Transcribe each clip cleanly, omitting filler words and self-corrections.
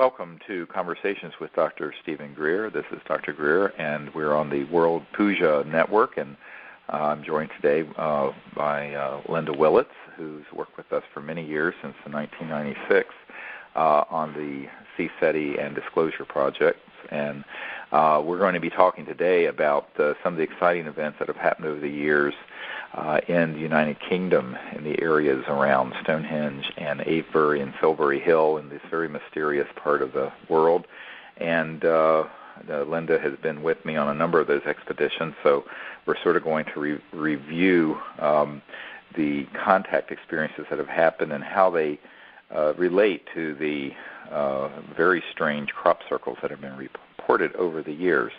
Welcome to Conversations with Dr. Stephen Greer. This is Dr. Greer, and we're on the World Puja Network, and I'm joined today by Linda Willitts, who's worked with us for many years, since 1996, on the CSETI and Disclosure projects. And we're going to be talking today about some of the exciting events that have happened over the years in the United Kingdom, in the areas around Stonehenge and Avebury and Silbury Hill, in this very mysterious part of the world. And Linda has been with me on a number of those expeditions, so we're sort of going to review the contact experiences that have happened and how they relate to the very strange crop circles that have been reported over the years.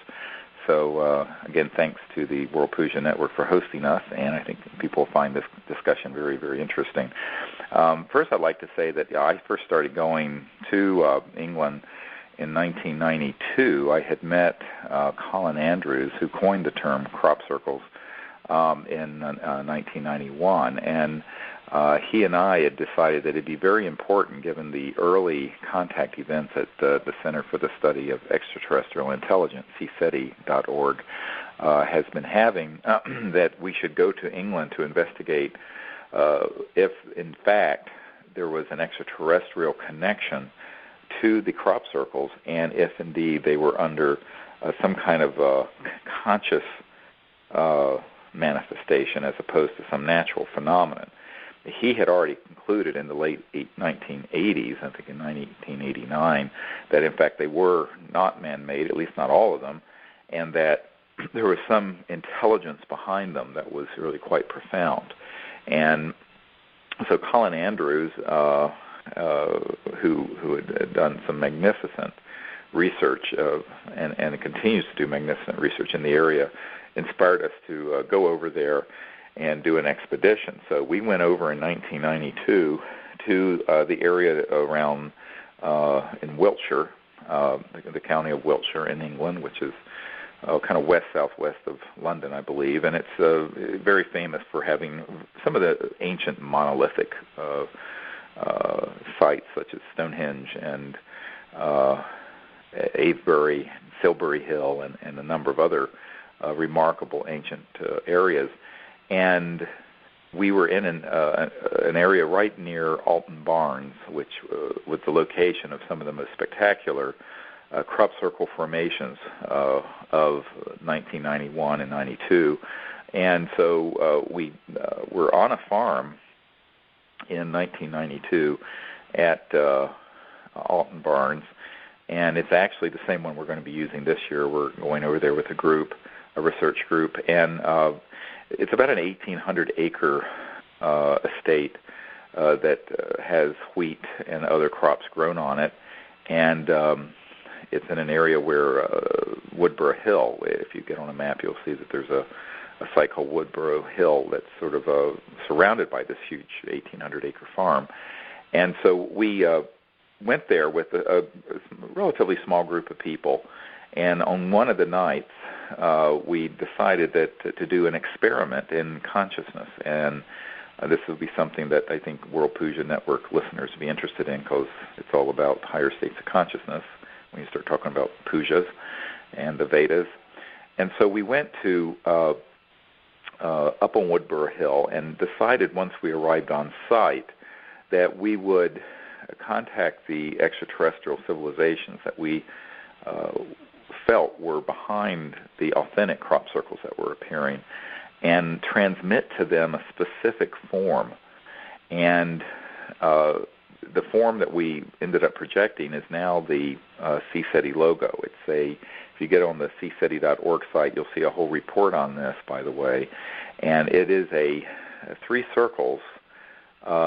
So, again, thanks to the World Puja Network for hosting us, and I think people will find this discussion very, very interesting. First, I'd like to say that I first started going to England in 1992. I had met Colin Andrews, who coined the term crop circles, in 1991, and he and I had decided that it'd be very important, given the early contact events at the Center for the Study of Extraterrestrial Intelligence, CSETI.org, has been having, that we should go to England to investigate if, in fact, there was an extraterrestrial connection to the crop circles, and if, indeed, they were under some kind of conscious manifestation as opposed to some natural phenomenon. He had already concluded in the late 1980s, I think in 1989, that in fact they were not man-made, at least not all of them, and that there was some intelligence behind them that was really quite profound. And so Colin Andrews, who had done some magnificent research and continues to do magnificent research in the area, inspired us to go over there and do an expedition. So we went over in 1992 to the area around in Wiltshire, the county of Wiltshire in England, which is kind of west-southwest of London, I believe, and it's very famous for having some of the ancient monolithic sites such as Stonehenge and Avebury, Silbury Hill, and a number of other remarkable ancient areas. And we were in an area right near Alton Barnes, which was the location of some of the most spectacular crop circle formations of 1991 and 92. And so we were on a farm in 1992 at Alton Barnes, and it's actually the same one we're going to be using this year. We're going over there with a research group, and it's about an 1,800-acre estate that has wheat and other crops grown on it, and it's in an area where Woodborough Hill, if you get on a map, you'll see that there's a site called Woodborough Hill that's sort of surrounded by this huge 1,800-acre farm. And so we went there with a relatively small group of people, and on one of the nights, we decided that to do an experiment in consciousness, and this will be something that I think World Puja Network listeners will be interested in, because it's all about higher states of consciousness when you start talking about pujas and the Vedas. And so we went to up on Woodborough Hill and decided once we arrived on site that we would contact the extraterrestrial civilizations that we felt were behind the authentic crop circles that were appearing, and transmit to them a specific form. And the form that we ended up projecting is now the CSETI logo. If you get on the CSETI.org site, you'll see a whole report on this, by the way, and it is three circles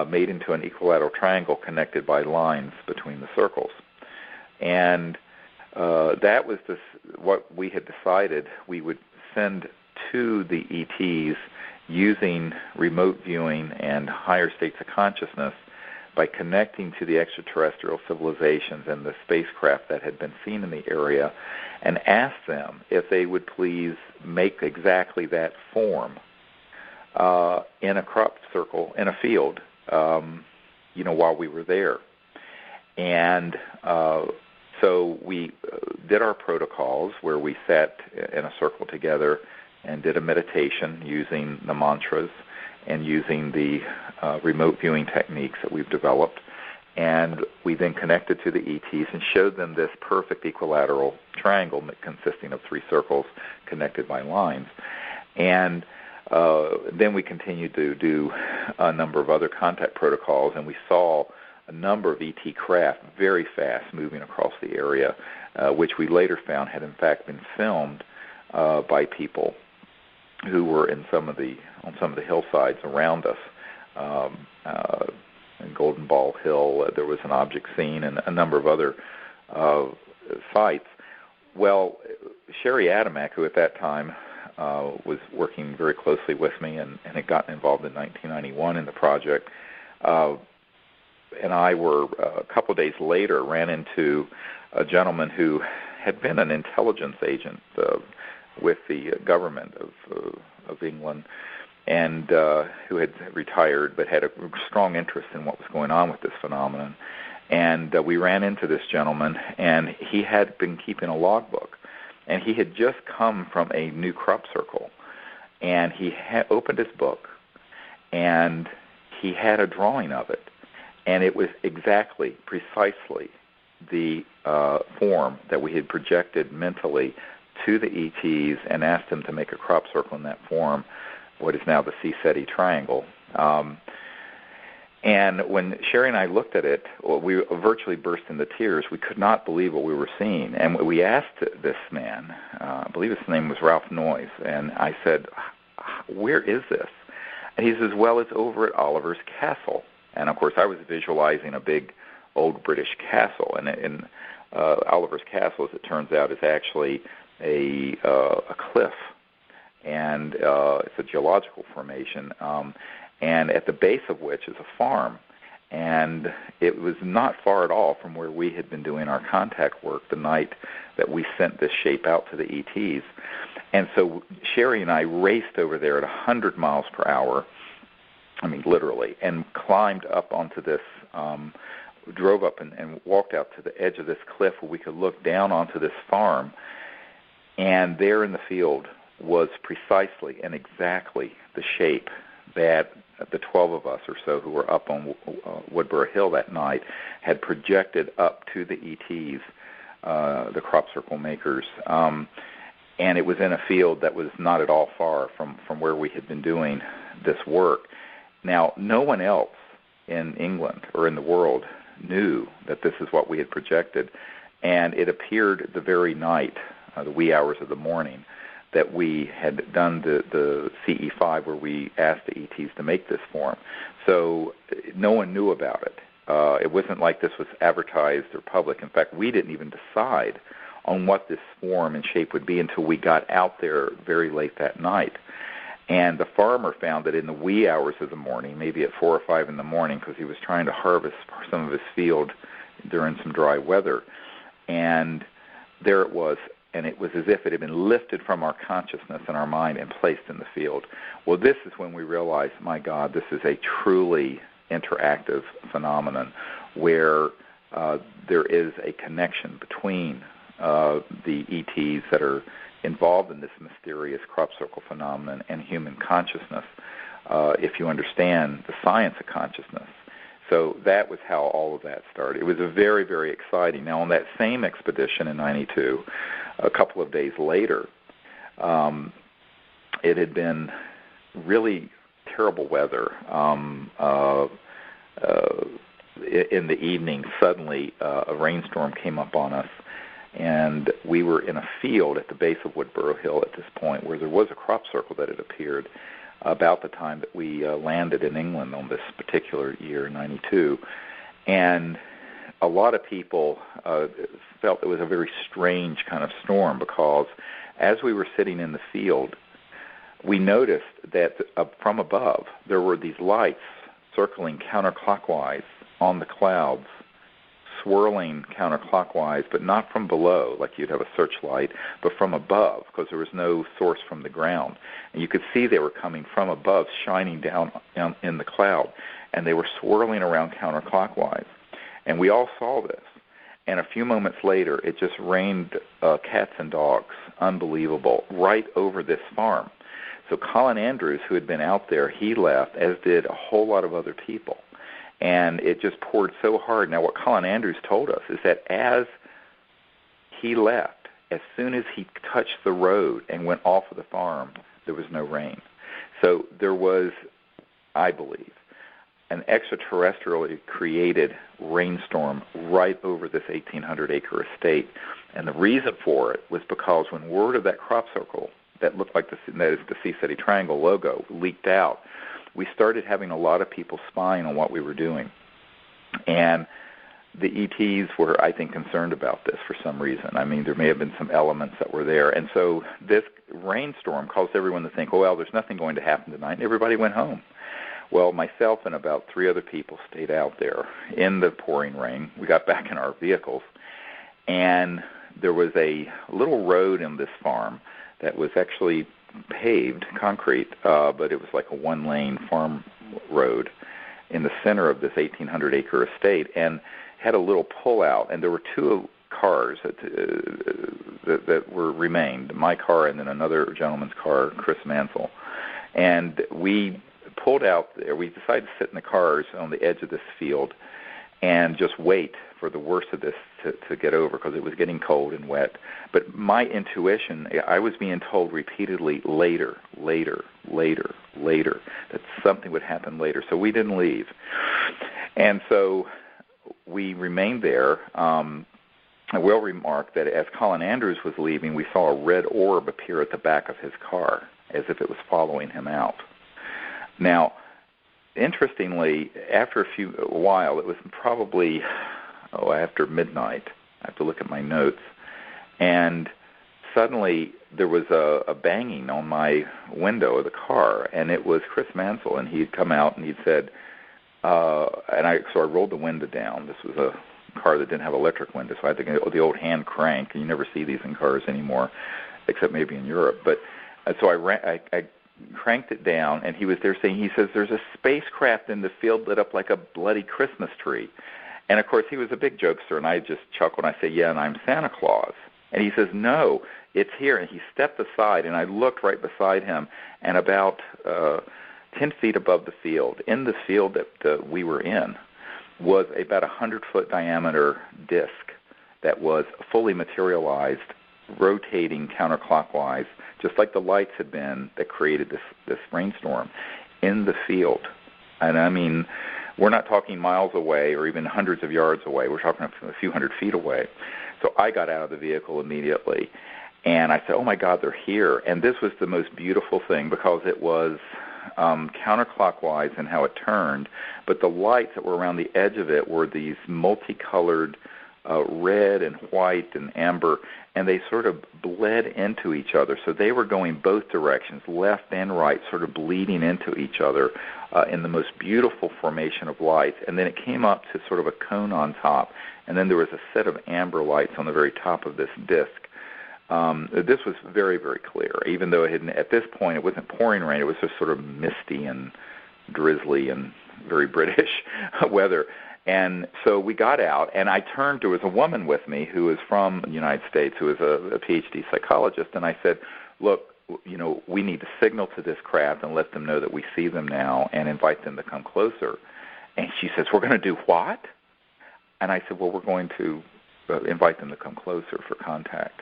made into an equilateral triangle connected by lines between the circles. And that was what we had decided we would send to the ETs using remote viewing and higher states of consciousness by connecting to the extraterrestrial civilizations and the spacecraft that had been seen in the area, and ask them if they would please make exactly that form in a crop circle, in a field, while we were there. And So we did our protocols where we sat in a circle together and did a meditation using the mantras and using the remote viewing techniques that we've developed. And we then connected to the ETs and showed them this perfect equilateral triangle consisting of 3 circles connected by lines. And then we continued to do a number of other contact protocols, and we saw a number of ET craft very fast moving across the area, which we later found had in fact been filmed by people who were on some of the hillsides around us. In Golden Ball Hill, there was an object seen, and a number of other sites. Well, Sherry Adamek, who at that time was working very closely with me and had gotten involved in 1991 in the project, and I were a couple of days later ran into a gentleman who had been an intelligence agent with the government of England, and who had retired but had a strong interest in what was going on with this phenomenon. And we ran into this gentleman, and he had been keeping a logbook, and he had just come from a new crop circle, and he had opened his book, and he had a drawing of it, and it was precisely the form that we had projected mentally to the ETs and asked them to make a crop circle in that form, what is now the CSETI triangle. And when Sherry and I looked at it, we virtually burst into tears. We could not believe what we were seeing. And we asked this man, I believe his name was Ralph Noyes, and I said, where is this? And he says, well, it's over at Oliver's Castle. And, of course, I was visualizing a big old British castle. And Oliver's Castle, as it turns out, is actually a cliff. And it's a geological formation, and at the base of which is a farm. And it was not far at all from where we had been doing our contact work the night that we sent this shape out to the ETs. And so Sherry and I raced over there at 100 miles per hour, I mean literally, and climbed up onto this, drove up and walked out to the edge of this cliff where we could look down onto this farm. And there in the field was precisely and exactly the shape that the 12 of us or so who were up on Woodborough Hill that night had projected up to the ETs, the crop circle makers. And it was in a field that was not at all far from where we had been doing this work. Now, no one else in England or in the world knew that this is what we had projected, and it appeared the very night, the wee hours of the morning, that we had done the CE5 where we asked the ETs to make this form. So no one knew about it. It wasn't like this was advertised or public. In fact, we didn't even decide on what this form and shape would be until we got out there very late that night. And the farmer found that in the wee hours of the morning, maybe at 4 or 5 in the morning, because he was trying to harvest some of his field during some dry weather, and there it was. And it was as if it had been lifted from our consciousness and our mind and placed in the field. Well, this is when we realized, my God, this is a truly interactive phenomenon where there is a connection between the ETs that are involved in this mysterious crop circle phenomenon and human consciousness, if you understand the science of consciousness. So that was how all of that started. It was a very, very exciting. Now, on that same expedition in 92, a couple of days later, it had been really terrible weather. In the evening, suddenly a rainstorm came up on us, and we were in a field at the base of Woodborough Hill at this point where there was a crop circle that had appeared about the time that we landed in England on this particular year, 92. And a lot of people felt it was a very strange kind of storm because as we were sitting in the field, we noticed that from above there were these lights circling counterclockwise on the clouds, swirling counterclockwise, but not from below, like you'd have a searchlight, but from above, because there was no source from the ground. And you could see they were coming from above, shining down in the cloud, and they were swirling around counterclockwise. And we all saw this. and a few moments later, it just rained cats and dogs, unbelievable, right over this farm. So Colin Andrews, who had been out there, he left, as did a whole lot of other people. And it just poured so hard. Now, what Colin Andrews told us is that as he left, as soon as he touched the road and went off of the farm, there was no rain. So there was, I believe, an extraterrestrially created rainstorm right over this 1,800-acre estate. And the reason for it was because when word of that crop circle that looked like that is the CSETI triangle logo leaked out, we started having a lot of people spying on what we were doing. And the ETs were, I think, concerned about this for some reason. I mean, there may have been some elements that were there. And so this rainstorm caused everyone to think, oh, well, there's nothing going to happen tonight. And everybody went home. Well, myself and about 3 other people stayed out there in the pouring rain. We got back in our vehicles, and there was a little road in this farm that was actually paved, concrete, but it was like a 1-lane farm road in the center of this 1,800-acre estate, and had a little pull-out, and there were 2 cars that were remained, my car and then another gentleman's car, Chris Mansell. And we pulled out there. We decided to sit in the cars on the edge of this field and just wait for the worst of this to get over, because it was getting cold and wet. But my intuition, I was being told repeatedly, later, that something would happen later. So we didn't leave. And so we remained there. I will remark that as Colin Andrews was leaving, we saw a red orb appear at the back of his car, as if it was following him out. Now, interestingly, after a while, it was probably after midnight. I have to look at my notes. And suddenly there was a banging on my window of the car, and it was Chris Mansell, and he'd come out and he'd said, so I rolled the window down. This was a car that didn't have electric windows, so I had to get the old hand crank, and you never see these in cars anymore, except maybe in Europe. But so I cranked it down, and he was there saying, he says, there's a spacecraft in the field lit up like a bloody Christmas tree. And, of course, he was a big jokester, and I just chuckled, and I said, yeah, and I'm Santa Claus. And he says, no, it's here. And he stepped aside, and I looked right beside him, and about 10 feet above the field, in the field that we were in, was about a 100-foot diameter disc that was fully materialized, rotating counterclockwise, just like the lights had been that created this rainstorm, in the field. And I mean, we're not talking miles away or even hundreds of yards away. We're talking a few hundred feet away. So I got out of the vehicle immediately, and I said, oh, my God, they're here. And this was the most beautiful thing, because it was counterclockwise in how it turned, but the lights that were around the edge of it were these multicolored red and white and amber, and they sort of bled into each other. So they were going both directions, left and right, sort of bleeding into each other in the most beautiful formation of lights. And then it came up to sort of a cone on top, and then there was a set of amber lights on the very top of this disc. This was very, very clear, even though at this point it wasn't pouring rain. It was just sort of misty and drizzly and very British weather. And so we got out, and I turned. There was a woman with me who was from the United States, who was a PhD psychologist, and I said, look, we need to signal to this craft and let them know that we see them now and invite them to come closer. And she says, we're going to do what? And I said, well, we're going to invite them to come closer for contact.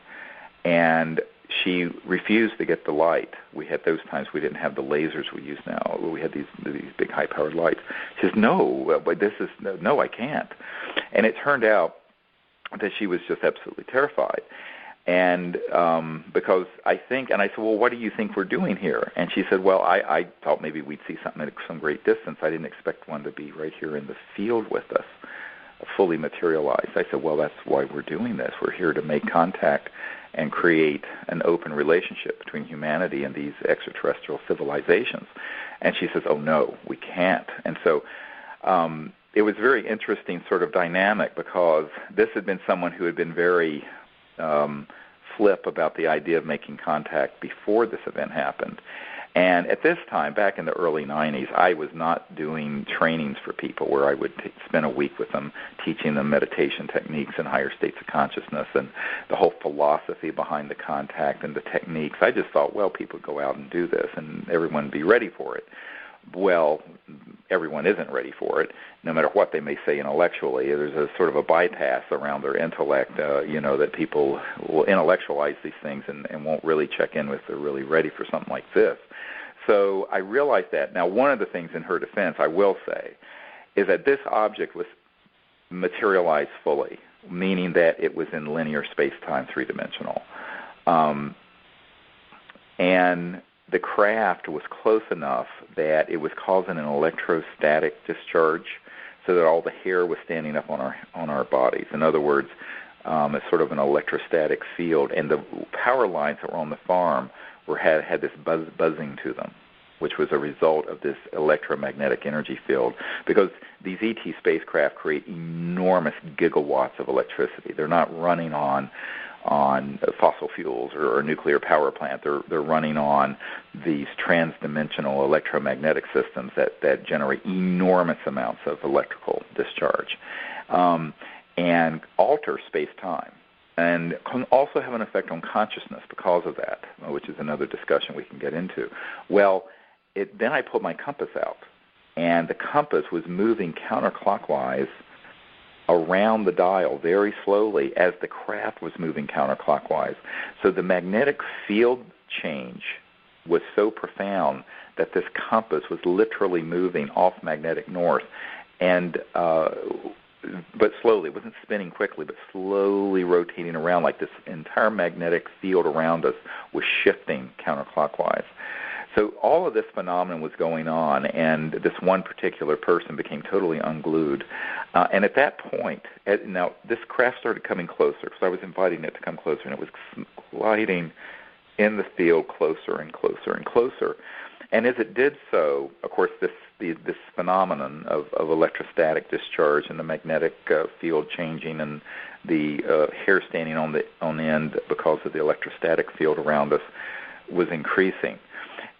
And she refused to get the light. We had those times we didn't have the lasers we use now. We had these big high-powered lights. She says, no, I can't. And it turned out that she was just absolutely terrified. And because I said, well, what do you think we're doing here? And she said, well, I thought maybe we'd see something at some great distance. I didn't expect one to be right here in the field with us, fully materialized. I said, well, that's why we're doing this. We're here to make contact and create an open relationship between humanity and these extraterrestrial civilizations. And she says, oh, no, we can't. And so it was very interesting sort of dynamic, because this had been someone who had been very flip about the idea of making contact before this event happened. And at this time, back in the early 90s, I was not doing trainings for people where I would spend a week with them teaching them meditation techniques and higher states of consciousness and the whole philosophy behind the contact and the techniques. I just thought, well, people go out and do this and everyone would be ready for it. Well, everyone isn't ready for it, no matter what they may say intellectually. There's a sort of a bypass around their intellect, that people will intellectualize these things and won't really check in with if they're really ready for something like this. So I realized that. Now, one of the things in her defense, I will say, is that this object was materialized fully, meaning that it was in linear space-time, three-dimensional. And the craft was close enough that it was causing an electrostatic discharge so that all the hair was standing up on our bodies. In other words, it's sort of an electrostatic field, and the power lines that were on the farm had this buzzing to them, which was a result of this electromagnetic energy field, because these ET spacecraft create enormous gigawatts of electricity. They're not running on fossil fuels or a nuclear power plant. They're running on these transdimensional electromagnetic systems that generate enormous amounts of electrical discharge and alter space-time, and can also have an effect on consciousness because of that, which is another discussion we can get into. Well, then I pulled my compass out, and the compass was moving counterclockwise around the dial very slowly as the craft was moving counterclockwise. So the magnetic field change was so profound that this compass was literally moving off magnetic north, and but slowly. It wasn't spinning quickly, but slowly rotating around, like this entire magnetic field around us was shifting counterclockwise. So all of this phenomenon was going on, and this one particular person became totally unglued. And at that point, now this craft started coming closer, because I was inviting it to come closer, and it was gliding in the field closer and closer and closer. And as it did so, of course, this phenomenon of electrostatic discharge and the magnetic field changing and the hair standing on end because of the electrostatic field around us was increasing.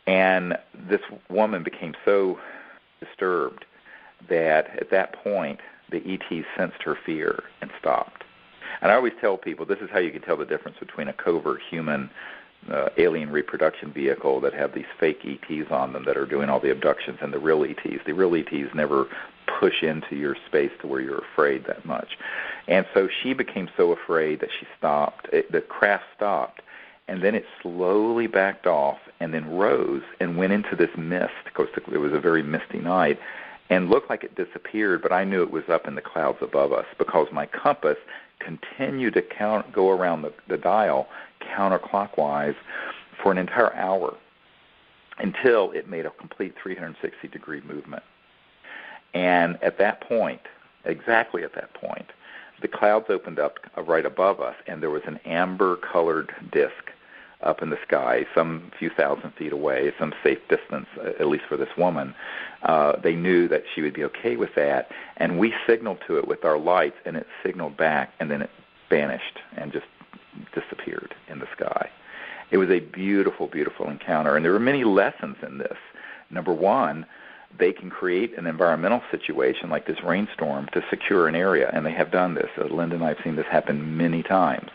And this woman became so disturbed that at that point the ETs sensed her fear and stopped. And I always tell people this is how you can tell the difference between a covert human alien reproduction vehicle that have these fake ETs on them that are doing all the abductions and the real ETs. The real ETs never push into your space to where you're afraid that much. And so she became so afraid that she stopped. The craft stopped, and then it slowly backed off and then rose and went into this mist, because it was a very misty night, and looked like it disappeared, but I knew it was up in the clouds above us because my compass continued to go around the dial counterclockwise for an entire hour until it made a complete 360-degree movement. And at that point, exactly at that point, the clouds opened up right above us, and there was an amber-colored disk up in the sky, some few thousand feet away, some safe distance, at least for this woman. They knew that she would be okay with that, and we signaled to it with our lights, and it signaled back, and then it vanished and just disappeared in the sky. It was a beautiful, beautiful encounter, and there were many lessons in this. Number one, they can create an environmental situation like this rainstorm to secure an area, and they have done this. Linda and I have seen this happen many times.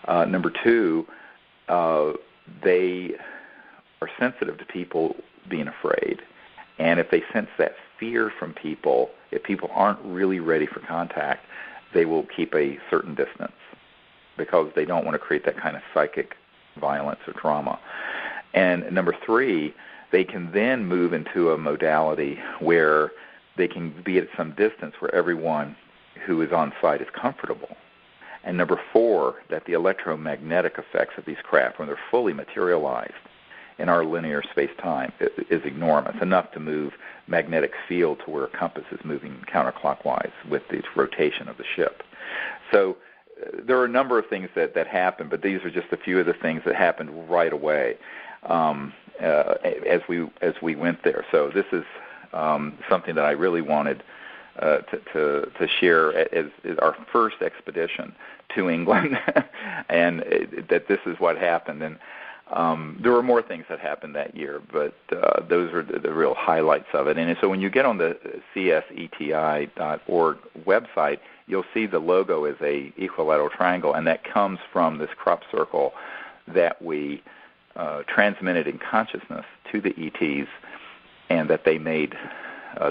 Number two, they are sensitive to people being afraid. And if they sense that fear from people, if people aren't really ready for contact, they will keep a certain distance because they don't want to create that kind of psychic violence or trauma. And number three, they can then move into a modality where they can be at some distance where everyone who is on site is comfortable. And number four, that the electromagnetic effects of these craft, when they're fully materialized in our linear space-time, is enormous, enough to move magnetic field to where a compass is moving counterclockwise with the rotation of the ship. So there are a number of things that happen, but these are just a few of the things that happened right away as we went there. So this is something that I really wanted to share as our first expedition to England, and that this is what happened. And There were more things that happened that year, but those are the real highlights of it. And so when you get on the CSETI.org website, you'll see the logo is a equilateral triangle, and that comes from this crop circle that we transmitted in consciousness to the ETs, and that they made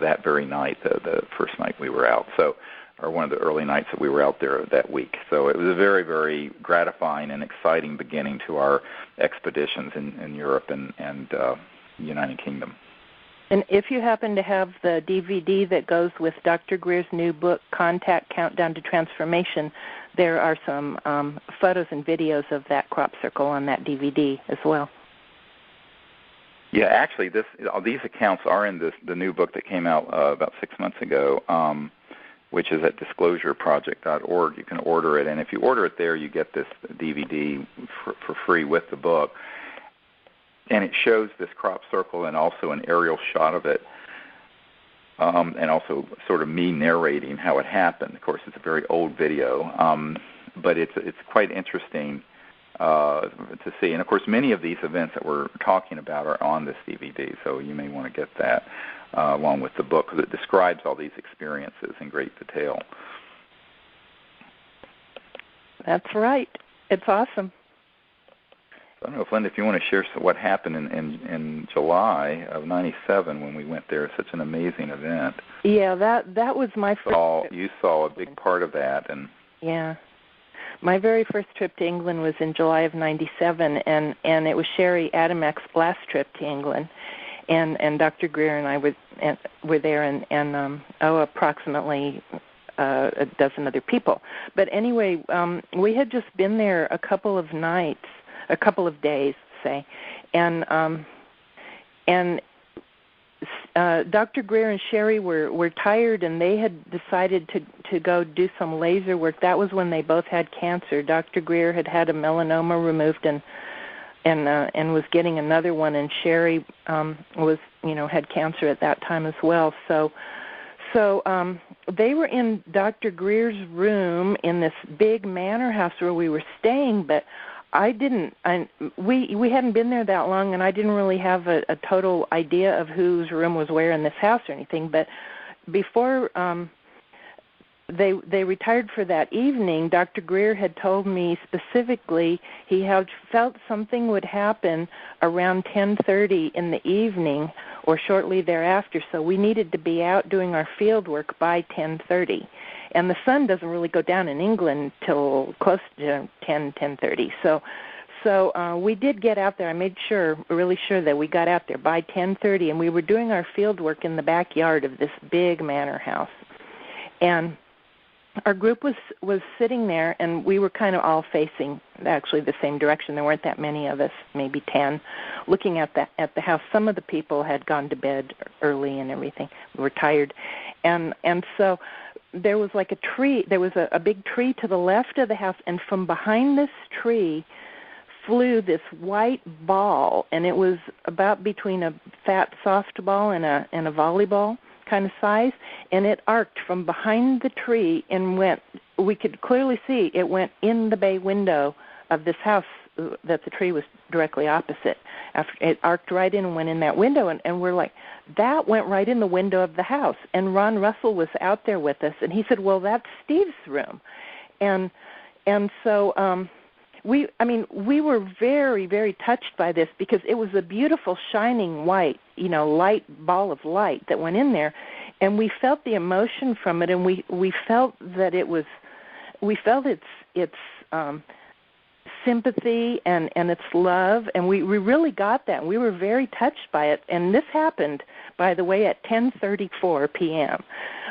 that very night, the first night we were out. So, or one of the early nights that we were out there that week. So it was a very, very gratifying and exciting beginning to our expeditions in Europe and United Kingdom. And if you happen to have the DVD that goes with Dr. Greer's new book, Contact Countdown to Transformation, there are some photos and videos of that crop circle on that DVD as well. Yeah, actually, these accounts are in the new book that came out about 6 months ago, which is at disclosureproject.org. You can order it, and if you order it there, you get this DVD for free with the book. And it shows this crop circle and also an aerial shot of it, and also sort of me narrating how it happened. Of course, it's a very old video, but it's quite interesting to see. And, of course, many of these events that we're talking about are on this DVD, so you may want to get that along with the book, because it describes all these experiences in great detail. That's right. It's awesome. So I don't know if, Linda, if you want to share what happened in July of '97 when we went there. Such an amazing event. Yeah, that was my first. You saw a big part of that, and yeah. My very first trip to England was in July of '97, and it was Sherry Adamek's last trip to England, and Dr. Greer and I were there, and approximately a dozen other people. But anyway, we had just been there a couple of days, say, and Dr. Greer and Sherry were tired, and they had decided to go do some laser work. That was when they both had cancer. Dr. Greer had a melanoma removed and was getting another one, and Sherry had cancer at that time as well. So they were in Dr. Greer's room in this big manor house where we were staying, but we hadn't been there that long, and I didn't really have a total idea of whose room was where in this house or anything. But before they retired for that evening, Dr. Greer had told me specifically he had felt something would happen around 10:30 in the evening or shortly thereafter, so we needed to be out doing our field work by 10:30. And the sun doesn't really go down in England till close to 10:30. So we did get out there. I made really sure that we got out there by 10:30, and we were doing our field work in the backyard of this big manor house. And our group was sitting there, and we were kind of all facing actually the same direction. There weren't that many of us, maybe 10, looking at the house. Some of the people had gone to bed early and everything. We were tired, and so there was like a tree. There was a big tree to the left of the house, and from behind this tree flew this white ball, and it was about between a fat softball and a volleyball kind of size, and it arced from behind the tree and we could clearly see it went in the bay window of this house that the tree was directly opposite. After it arced right in and went in that window, and we're like, that went right in the window of the house. And Ron Russell was out there with us, and he said, well, that's Steve's room. And so we were very, very touched by this, because it was a beautiful shining white, light ball of light that went in there, and we felt the emotion from it, and we felt that we felt its sympathy and its love, and we really got that, and we were very touched by it. And this happened, by the way, at 10:34 p.m.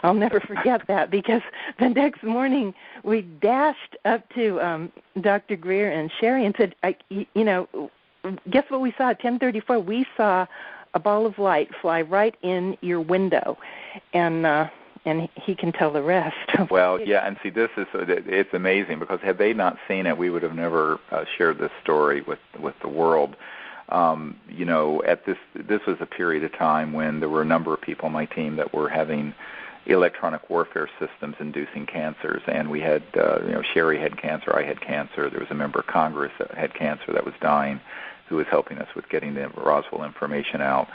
I'll never forget that, because the next morning we dashed up to Dr. Greer and Sherry and said, guess what we saw at 10:34? We saw a ball of light fly right in your window, and he can tell the rest. Well, yeah, and see, it's amazing, because had they not seen it, we would have never shared this story with the world. This was a period of time when there were a number of people on my team that were having electronic warfare systems inducing cancers, and we had, Sherry had cancer, I had cancer, there was a member of Congress that had cancer that was dying. who was helping us with getting the Roswell information out.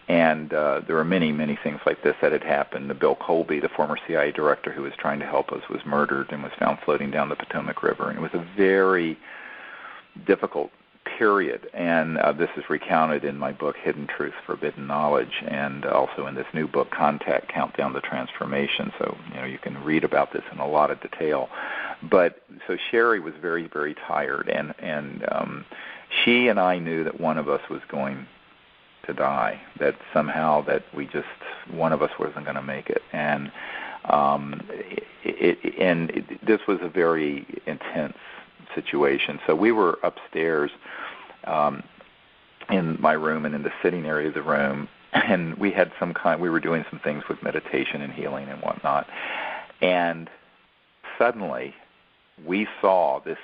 And there were many, many things like this that had happened. Bill Colby, the former CIA director who was trying to help us, was murdered and was found floating down the Potomac River. And it was a very difficult period. And this is recounted in my book, Hidden Truth, Forbidden Knowledge, and also in this new book, Contact, Countdown to Transformation. So, you can read about this in a lot of detail. But so Sherry was very, very tired, and she and I knew that one of us was going to die, that somehow that one of us wasn't going to make it. And this was a very intense situation. So we were upstairs in my room and in the sitting area of the room, and we were doing some things with meditation and healing and whatnot. And suddenly we saw this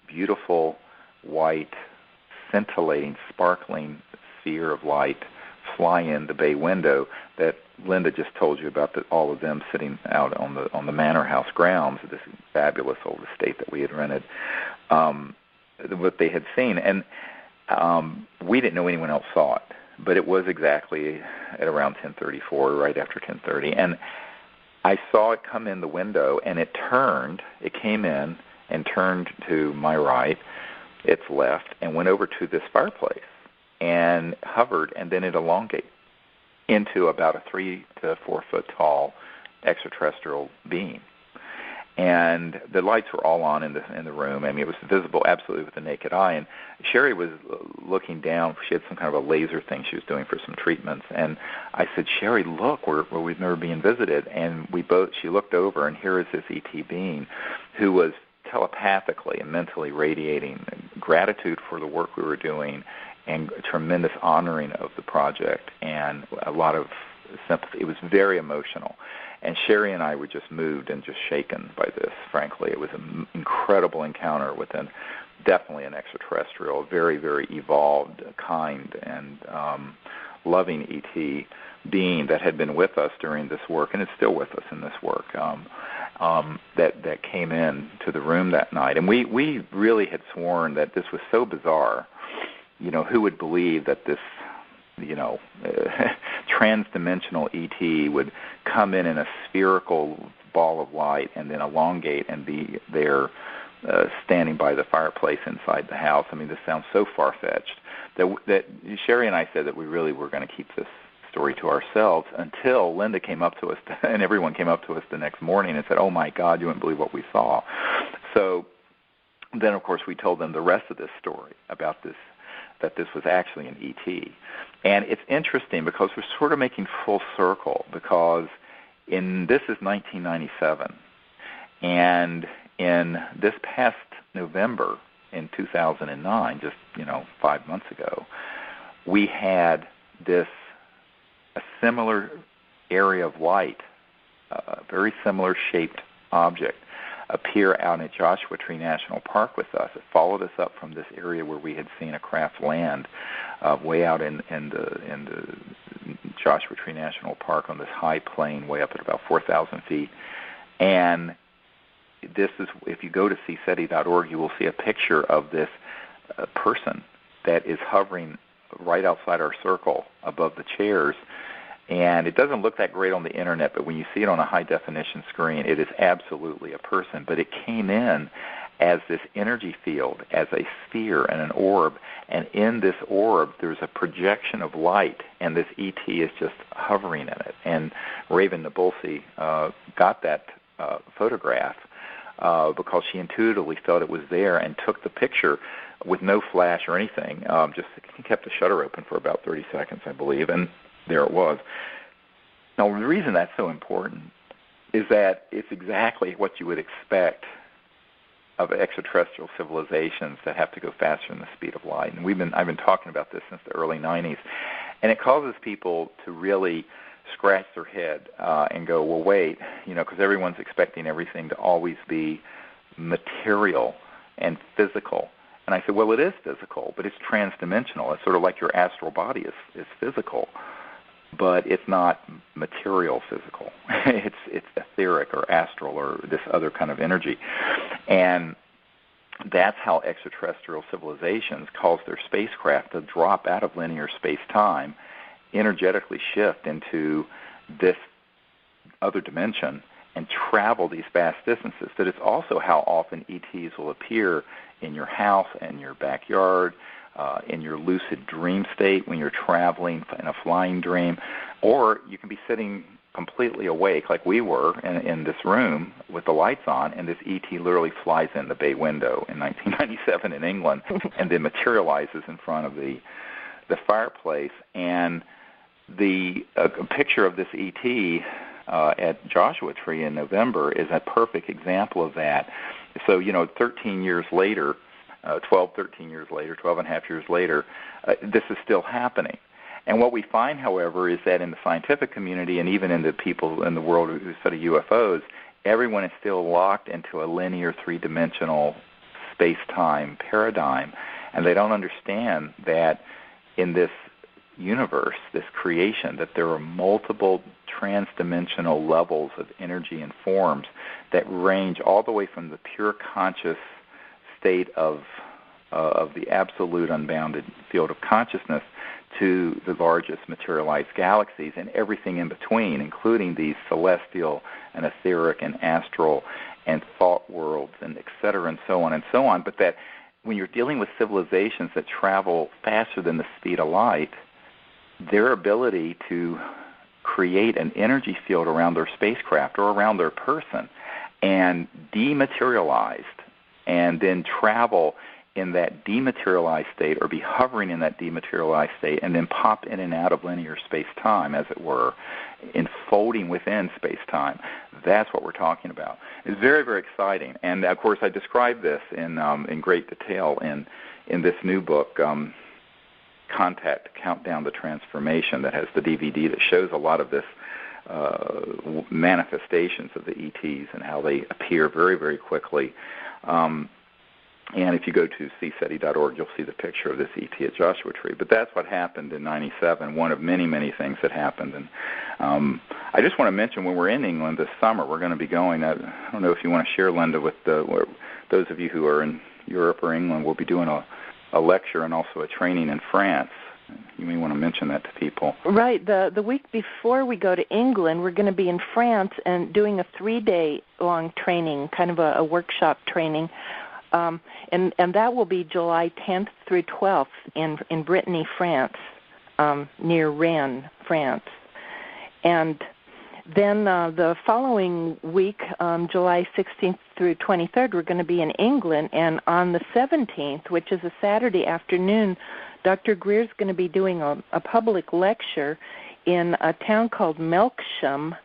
beautiful, white, scintillating, sparkling sphere of light fly in the bay window that Linda just told you about, all of them sitting out on the manor house grounds of this fabulous old estate that we had rented, what they had seen. And we didn't know anyone else saw it, but it was exactly at around 10:34, right after 10:30. And I saw it come in the window, and it came in and turned to my right, its left, and went over to this fireplace and hovered, and then it elongated into about a 3 to 4 foot tall extraterrestrial being. And the lights were all on in the room. I mean, it was visible absolutely with the naked eye. And Sherry was looking down. She had some kind of a laser thing she was doing for some treatments. And I said, Sherry, look, we've never been visited. And she looked over, and here is this ET being who was telepathically and mentally radiating gratitude for the work we were doing and tremendous honoring of the project and a lot of sympathy. It was very emotional. And Sherry and I were just moved and just shaken by this, frankly. It was an incredible encounter with definitely an extraterrestrial, very, very evolved, kind, and loving ET being that had been with us during this work, and is still with us in this work, that came in to the room that night. And we really had sworn that this was so bizarre. Who would believe that this, transdimensional ET would come in a spherical ball of light and then elongate and be there standing by the fireplace inside the house. I mean, this sounds so far-fetched that Sherry and I said that we really were going to keep this story to ourselves until Linda came up to us, and everyone came up to us the next morning and said, oh, my God, you wouldn't believe what we saw. So then, of course, we told them the rest of this story about this, that this was actually an ET. And it's interesting because we're sort of making full circle because this is 1997. And in this past November in 2009, just, 5 months ago, we had a similar area of light, a very similar shaped object, appear out at Joshua Tree National Park with us. It followed us up from this area where we had seen a craft land way out in the Joshua Tree National Park on this high plain way up at about 4,000 feet. And this is, if you go to CSETI.org, you will see a picture of this person that is hovering right outside our circle above the chairs. And it doesn't look that great on the Internet, but when you see it on a high-definition screen, it is absolutely a person. But it came in as this energy field, as a sphere and an orb. And in this orb, there's a projection of light, and this ET is just hovering in it. And Raven Nabulsi got that photograph because she intuitively felt it was there and took the picture with no flash or anything. Just kept the shutter open for about 30 seconds, I believe, and there it was. Now, the reason that's so important is that it's exactly what you would expect of extraterrestrial civilizations that have to go faster than the speed of light. And I've been talking about this since the early 90s. And it causes people to really scratch their head and go, well, wait, because everyone's expecting everything to always be material and physical. And I said, well, it is physical, but it's transdimensional. It's sort of like your astral body is physical, but it's not material physical. It's etheric or astral or this other kind of energy. And that's how extraterrestrial civilizations cause their spacecraft to drop out of linear space-time, energetically shift into this other dimension, and travel these vast distances. That it's also how often ETs will appear in your house and your backyard, in your lucid dream state when you're traveling in a flying dream, or you can be sitting completely awake like we were in this room with the lights on, and this ET literally flies in the bay window in 1997 in England and then materializes in front of the fireplace. And the picture of this ET at Joshua Tree in November is a perfect example of that. So, 13 years later, 12 and a half years later, this is still happening. And what we find, however, is that in the scientific community and even in the people in the world who study UFOs, everyone is still locked into a linear three-dimensional space-time paradigm. And they don't understand that in this universe, this creation, that there are multiple trans-dimensional levels of energy and forms that range all the way from the pure conscious state of the absolute unbounded field of consciousness to the largest materialized galaxies and everything in between, including these celestial and etheric and astral and thought worlds and et cetera and so on, but that when you're dealing with civilizations that travel faster than the speed of light, their ability to create an energy field around their spacecraft or around their person and dematerialized and then travel in that dematerialized state or be hovering in that dematerialized state and then pop in and out of linear space-time, as it were, enfolding within space-time. That's what we're talking about. It's very, very exciting. And, of course, I describe this in great detail in this new book, Contact, Countdown to Transformation, that has the DVD that shows a lot of this manifestations of the ETs and how they appear very, very quickly. And if you go to CSETI.org, you'll see the picture of this ET at Joshua Tree. But that's what happened in 97, one of many, many things that happened. And I just want to mention, when we're in England this summer, we're going to be going, I don't know if you want to share, Linda, with those of you who are in Europe or England, we'll be doing a lecture and also a training in France. You may want to mention that to people. Right. The week before we go to England, we're going to be in France and doing a 3-day-long training, kind of a workshop training. And that will be July 10th through 12th in Brittany, France, near Rennes, France. And then the following week, July 16th through 23rd, we're going to be in England. And on the 17th, which is a Saturday afternoon, Dr. Greer's going to be doing a public lecture in a town called Melksham,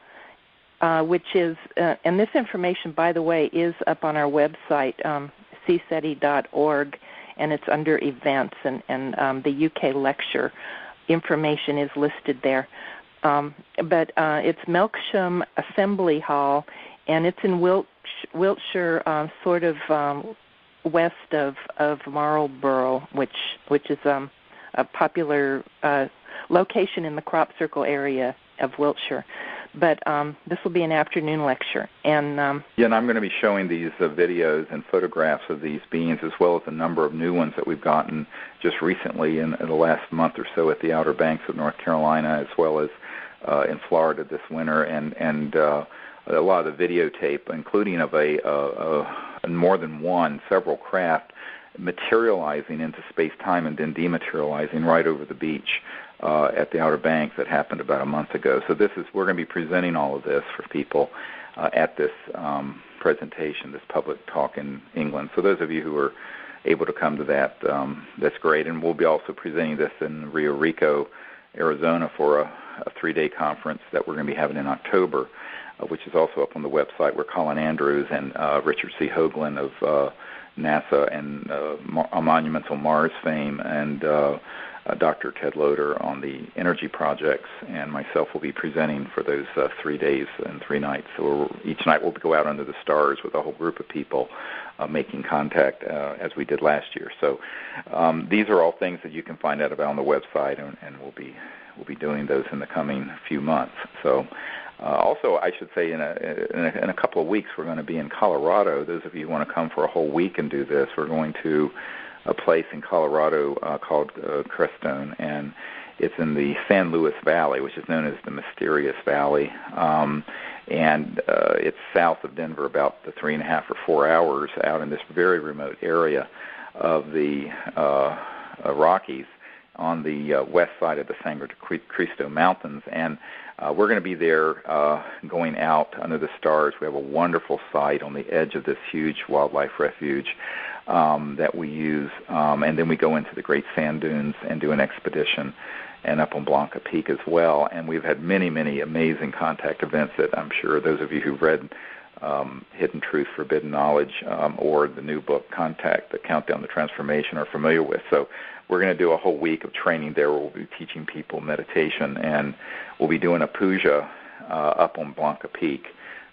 which is, and this information, by the way, is up on our website, CSETI.org, and it's under events, and the UK lecture information is listed there. But it's Melksham Assembly Hall, and it's in Wiltshire, sort of west of Marlborough, which is a popular location in the crop circle area of Wiltshire. But this will be an afternoon lecture. And and I'm going to be showing these videos and photographs of these beings, as well as a number of new ones that we've gotten just recently in the last month or so at the Outer Banks of North Carolina, as well as in Florida this winter, and a lot of the videotape, including of more than several craft materializing into space-time and then dematerializing right over the beach at the Outer Banks that happened about a month ago. So we're going to be presenting all of this for people at this presentation, this public talk in England. So those of you who are able to come to that, that's great. And we'll be also presenting this in Rio Rico, Arizona, for a 3-day conference that we're going to be having in October, which is also up on the website, where Colin Andrews and Richard C. Hoagland of NASA and Monumental Mars fame, and Dr. Ted Loder on the energy projects, and myself will be presenting for those 3 days and 3 nights. So each night we'll go out under the stars with a whole group of people making contact as we did last year. So these are all things that you can find out about on the website, and we'll be doing those in the coming few months. So Also, I should say in a couple of weeks we're going to be in Colorado. Those of you who want to come for a whole week and do this, we're going to a place in Colorado called Crestone, and it's in the San Luis Valley, which is known as the Mysterious Valley, and it's south of Denver, about 3.5 or 4 hours out in this very remote area of the Rockies on the west side of the Sangre de Cristo Mountains, and we're going to be there going out under the stars. We have a wonderful site on the edge of this huge wildlife refuge that we use, and then we go into the Great Sand Dunes and do an expedition, and up on Blanca Peak as well. And we've had many, many amazing contact events that I'm sure those of you who've read Hidden Truth, Forbidden Knowledge, or the new book, Contact, The Countdown to Transformation, are familiar with. So we're going to do a whole week of training there where we'll be teaching people meditation, and we'll be doing a puja up on Blanca Peak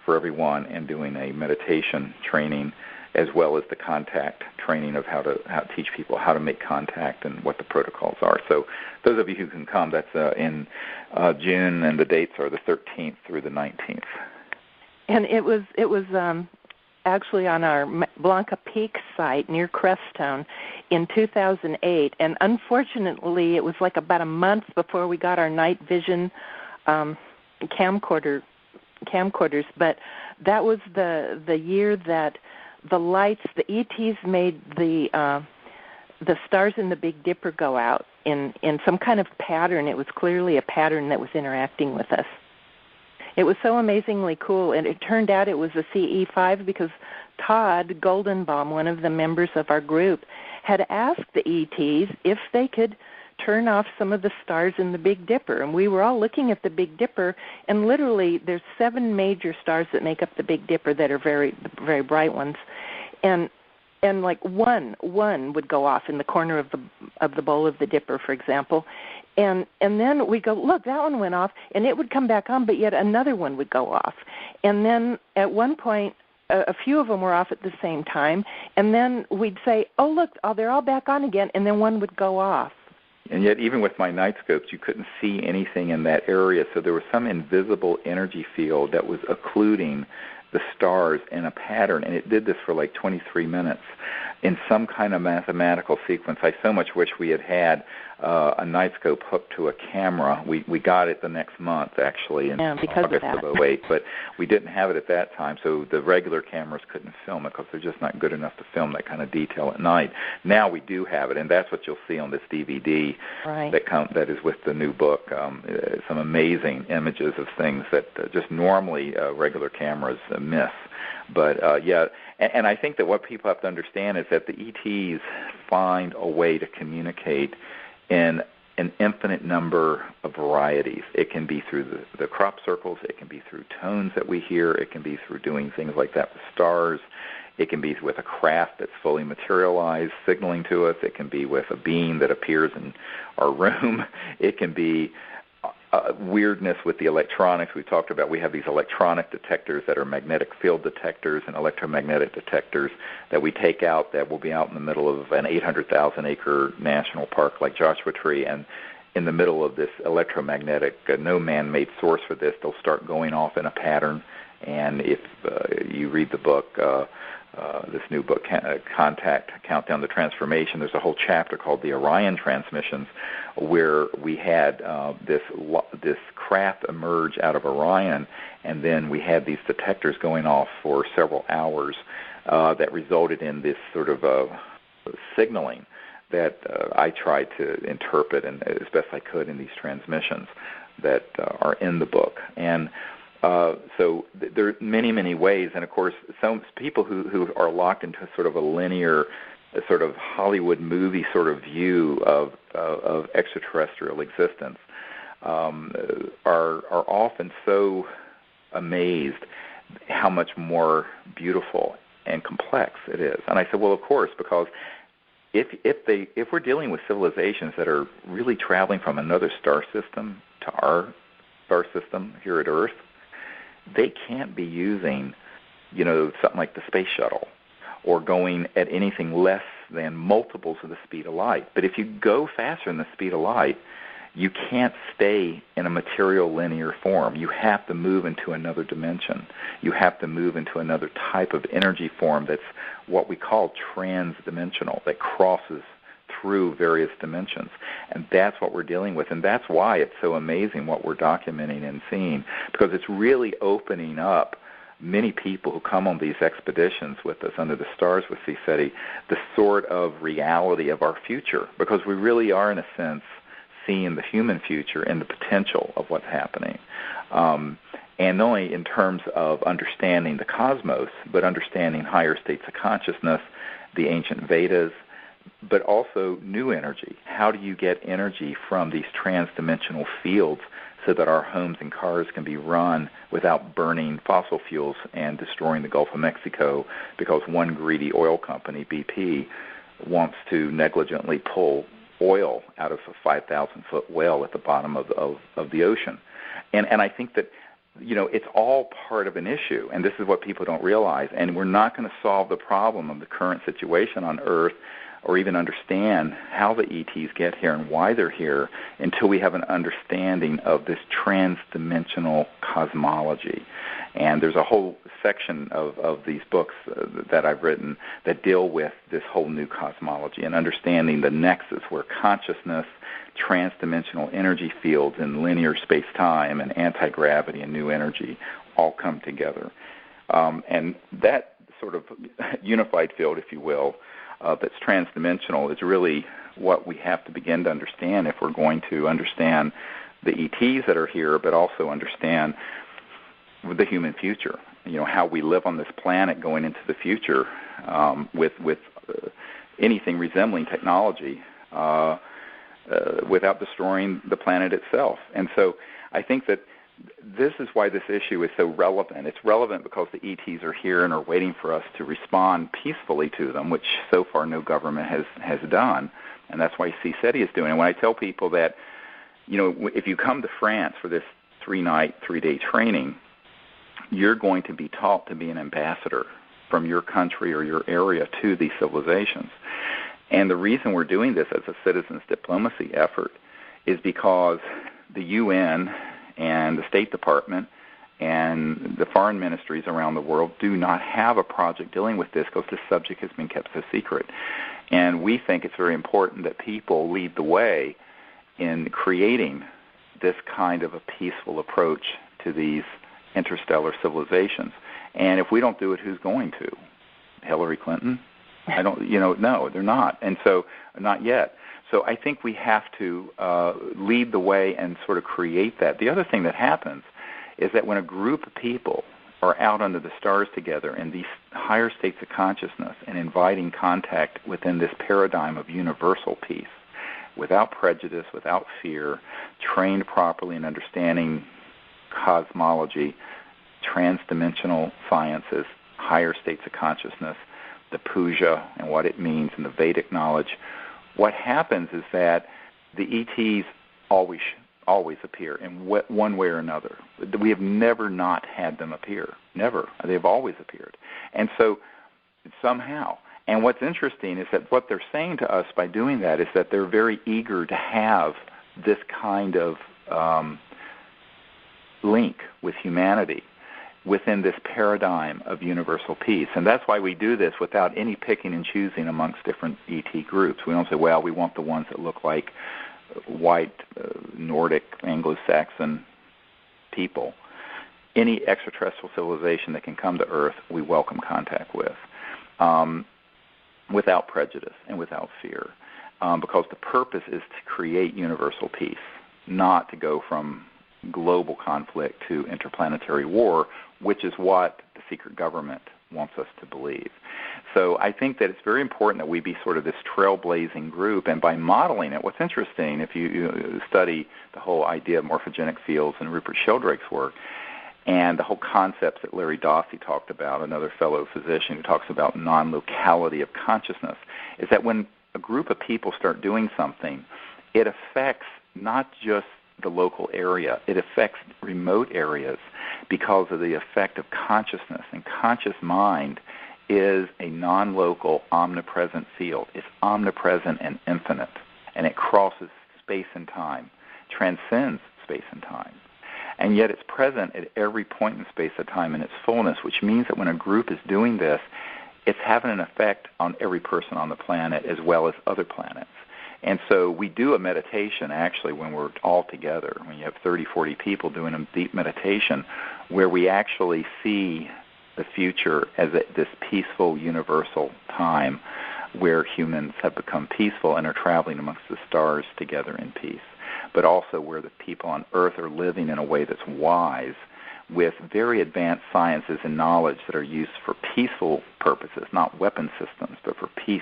for everyone and doing a meditation training as well as the contact training of how to teach people how to make contact and what the protocols are. So those of you who can come, that's in June, and the dates are the 13th through the 19th. And it was actually on our Blanca Peak site near Crestone in 2008, and unfortunately it was like about a month before we got our night vision camcorders, but that was the year that the lights, the ETs made the stars in the Big Dipper go out in some kind of pattern. It was clearly a pattern that was interacting with us. It was so amazingly cool, and it turned out it was a CE5 because Todd Goldenbaum, one of the members of our group, had asked the ETs if they could turn off some of the stars in the Big Dipper. And we were all looking at the Big Dipper, and literally there's 7 major stars that make up the Big Dipper that are very, very bright ones. And like one would go off in the corner of the bowl of the Dipper, for example. And then we go, look, that one went off, and it would come back on, but yet another one would go off. And then at one point, a few of them were off at the same time, and then we'd say, oh, look, they're all back on again, and then one would go off. And yet, even with my night scopes, you couldn't see anything in that area, so there was some invisible energy field that was occluding the stars in a pattern, and it did this for like 23 minutes in some kind of mathematical sequence. I so much wish we had a night scope hooked to a camera. We got it the next month, actually, in August of 2008, but we didn't have it at that time, so the regular cameras couldn't film it because they're just not good enough to film that kind of detail at night. Now we do have it, and that's what you'll see on this DVD that is with the new book. Some amazing images of things that just normally regular cameras miss. But, and I think that what people have to understand is that the ETs find a way to communicate in an infinite number of varieties. It can be through the crop circles. It can be through tones that we hear. It can be through doing things like that with stars. It can be with a craft that's fully materialized, signaling to us. It can be with a being that appears in our room. It can be weirdness with the electronics. We talked about we have these electronic detectors that are magnetic field detectors and electromagnetic detectors that we take out that will be out in the middle of an 800,000-acre national park like Joshua Tree, and in the middle of this electromagnetic, no man-made source for this, they'll start going off in a pattern. And if you read the book, this new book, Contact, Countdown to Transformation, there's a whole chapter called the Orion Transmissions, where we had this craft emerge out of Orion, and then we had these detectors going off for several hours that resulted in this sort of signaling that I tried to interpret and as best I could in these transmissions that are in the book. And so there are many, many ways, and of course, some people who are locked into sort of a linear, sort of Hollywood movie sort of view of extraterrestrial existence are often so amazed how much more beautiful and complex it is. And I said, well, of course, because if we're dealing with civilizations that are really traveling from another star system to our star system here at Earth, they can't be using, something like the space shuttle or going at anything less than multiples of the speed of light. But if you go faster than the speed of light, you can't stay in a material linear form. You have to move into another dimension. You have to move into another type of energy form that's what we call trans-dimensional, that crosses through various dimensions. And that's what we're dealing with. And that's why it's so amazing what we're documenting and seeing, because it's really opening up many people who come on these expeditions with us under the stars with CSETI, the sort of reality of our future, because we really are, in a sense, seeing the human future and the potential of what's happening. And not only in terms of understanding the cosmos, but understanding higher states of consciousness, the ancient Vedas, but also new energy. How do you get energy from these trans-dimensional fields so that our homes and cars can be run without burning fossil fuels and destroying the Gulf of Mexico because one greedy oil company, BP, wants to negligently pull oil out of a 5,000-foot well at the bottom of the ocean. And I think that, it's all part of an issue, and this is what people don't realize. And we're not going to solve the problem of the current situation on Earth or even understand how the ETs get here and why they're here until we have an understanding of this trans-dimensional cosmology. And there's a whole section of these books that I've written that deal with this whole new cosmology and understanding the nexus where consciousness, trans-dimensional energy fields in linear space-time, and anti-gravity and new energy all come together. And that sort of unified field, if you will, that's trans-dimensional is really what we have to begin to understand if we're going to understand the ETs that are here, but also understand the human future, how we live on this planet going into the future with anything resembling technology without destroying the planet itself. And so I think that this is why this issue is so relevant. It's relevant because the ETs are here and are waiting for us to respond peacefully to them, which so far no government has done, and that's why CSETI is doing it. And when I tell people that, if you come to France for this 3-night, 3-day training, you're going to be taught to be an ambassador from your country or your area to these civilizations. And the reason we're doing this as a citizens diplomacy effort is because the UN and the State Department and the foreign ministries around the world do not have a project dealing with this because this subject has been kept so secret. And we think it's very important that people lead the way in creating this kind of a peaceful approach to these interstellar civilizations. And if we don't do it, who's going to? Hillary Clinton? No, they're not. And so, not yet. So I think we have to lead the way and sort of create that. The other thing that happens is that when a group of people are out under the stars together in these higher states of consciousness and inviting contact within this paradigm of universal peace, without prejudice, without fear, trained properly in understanding cosmology, trans-dimensional sciences, higher states of consciousness, the Puja and what it means, and the Vedic knowledge, what happens is that the ETs always appear in one way or another. We have never not had them appear. Never. They've always appeared. And so somehow, and what's interesting is that what they're saying to us by doing that is that they're very eager to have this kind of link with humanity within this paradigm of universal peace. And that's why we do this without any picking and choosing amongst different ET groups. We don't say, well, we want the ones that look like white, Nordic, Anglo-Saxon people. Any extraterrestrial civilization that can come to Earth, we welcome contact with, without prejudice and without fear, because the purpose is to create universal peace, not to go from global conflict to interplanetary war, which is what the secret government wants us to believe. So I think that it's very important that we be sort of this trailblazing group, and by modeling it, what's interesting, if you study the whole idea of morphogenic fields and Rupert Sheldrake's work, and the whole concepts that Larry Dossey talked about, another fellow physician who talks about non-locality of consciousness, is that when a group of people start doing something, it affects not just the local area, it affects remote areas because of the effect of consciousness. And conscious mind is a non-local, omnipresent field. It's omnipresent and infinite, and it crosses space and time, transcends space and time. And yet it's present at every point in space and time in its fullness, which means that when a group is doing this, it's having an effect on every person on the planet as well as other planets. And so we do a meditation, actually, when we're all together, when you have 30, 40 people doing a deep meditation, where we actually see the future as this peaceful, universal time where humans have become peaceful and are traveling amongst the stars together in peace, but also where the people on Earth are living in a way that's wise, with very advanced sciences and knowledge that are used for peaceful purposes, not weapon systems, but for peace,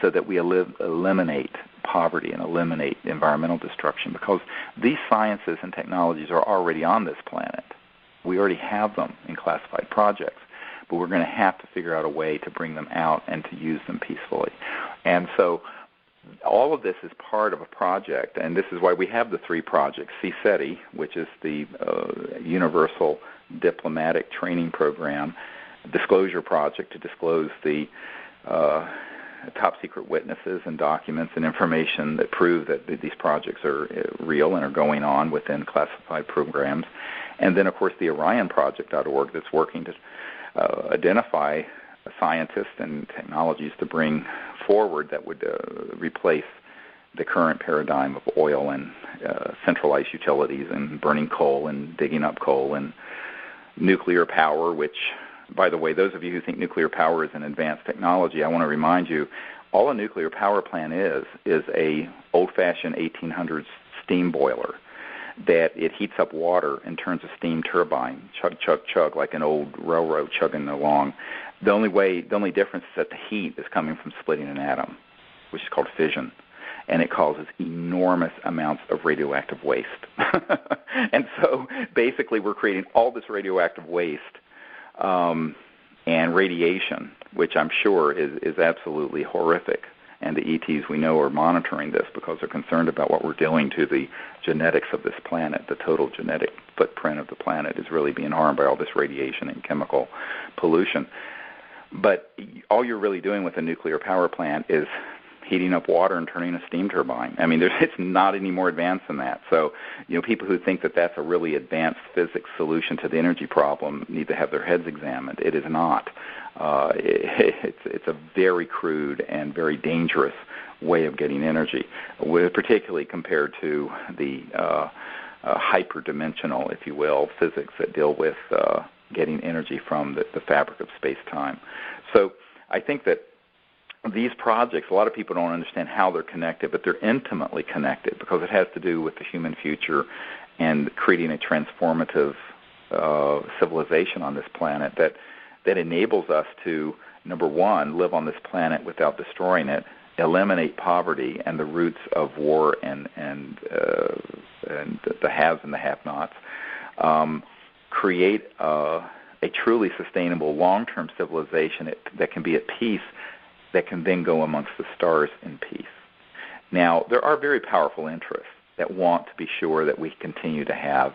so that we eliminate poverty and eliminate environmental destruction, because these sciences and technologies are already on this planet. We already have them in classified projects, but we're going to have to figure out a way to bring them out and to use them peacefully. And so all of this is part of a project, and this is why we have the 3 projects. CSETI, which is the Universal Diplomatic Training Program, Disclosure Project to disclose the top-secret witnesses and documents and information that prove that these projects are real and are going on within classified programs. And then, of course, the OrionProject.org that's working to identify scientists and technologies to bring forward that would replace the current paradigm of oil and centralized utilities and burning coal and digging up coal and nuclear power, which, by the way, those of you who think nuclear power is an advanced technology, I want to remind you, all a nuclear power plant is a old-fashioned 1800s steam boiler that it heats up water and turns a steam turbine, chug, chug, chug, like an old railroad chugging along. The only difference is that the heat is coming from splitting an atom, which is called fission, and it causes enormous amounts of radioactive waste. And so basically we're creating all this radioactive waste and radiation, which I'm sure is absolutely horrific. And the ETs we know are monitoring this because they're concerned about what we're doing to the genetics of this planet. The total genetic footprint of the planet is really being harmed by all this radiation and chemical pollution. But all you're really doing with a nuclear power plant is heating up water and turning a steam turbine. I mean, it's not any more advanced than that. So, people who think that that's a really advanced physics solution to the energy problem need to have their heads examined. It is not. It's a very crude and very dangerous way of getting energy, particularly compared to the hyperdimensional, if you will, physics that deal with getting energy from the fabric of space-time. So I think that these projects, a lot of people don't understand how they're connected, but they're intimately connected because it has to do with the human future and creating a transformative civilization on this planet that enables us to, number one, live on this planet without destroying it, eliminate poverty and the roots of war and the haves and the have-nots, create a truly sustainable long-term civilization that can be at peace, that can then go amongst the stars in peace. Now, there are very powerful interests that want to be sure that we continue to have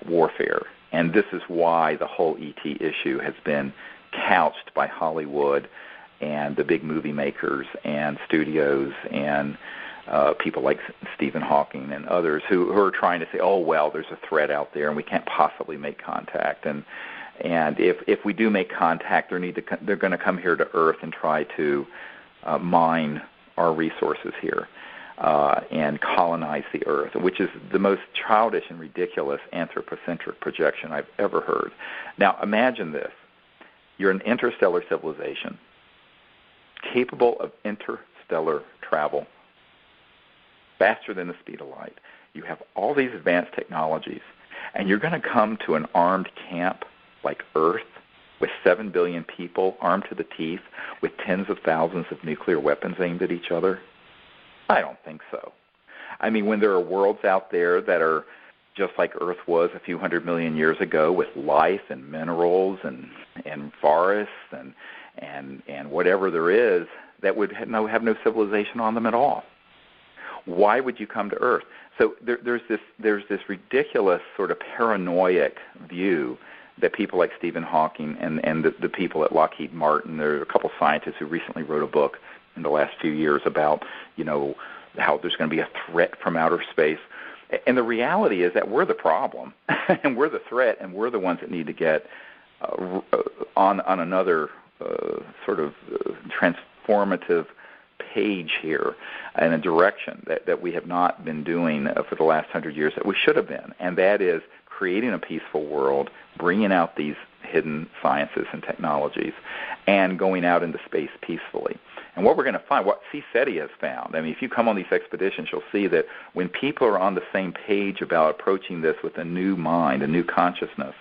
warfare. And this is why the whole ET issue has been couched by Hollywood and the big movie makers and studios and people like Stephen Hawking and others who are trying to say, oh, well, there's a threat out there and we can't possibly make contact. And if we do make contact, they're going to come here to Earth and try to mine our resources here and colonize the Earth, which is the most childish and ridiculous anthropocentric projection I've ever heard. Now, imagine this. You're an interstellar civilization capable of interstellar travel faster than the speed of light. You have all these advanced technologies, and you're going to come to an armed camp like Earth with 7 billion people armed to the teeth with tens of thousands of nuclear weapons aimed at each other? I don't think so. I mean, when there are worlds out there that are just like Earth was a few 100 million years ago with life and minerals and forests and whatever there is that would have no civilization on them at all. Why would you come to Earth? So there's this ridiculous sort of paranoid view that people like Stephen Hawking and the people at Lockheed Martin, there are a couple scientists who recently wrote a book in the last few years about, how there's going to be a threat from outer space. And the reality is that we're the problem, and we're the threat, and we're the ones that need to get on another sort of transformative page here in a direction that we have not been doing for the last 100 years that we should have been, and that is creating a peaceful world, bringing out these hidden sciences and technologies, and going out into space peacefully. And what we're going to find, what CSETI has found, I mean, if you come on these expeditions, you'll see that when people are on the same page about approaching this with a new mind, a new consciousness,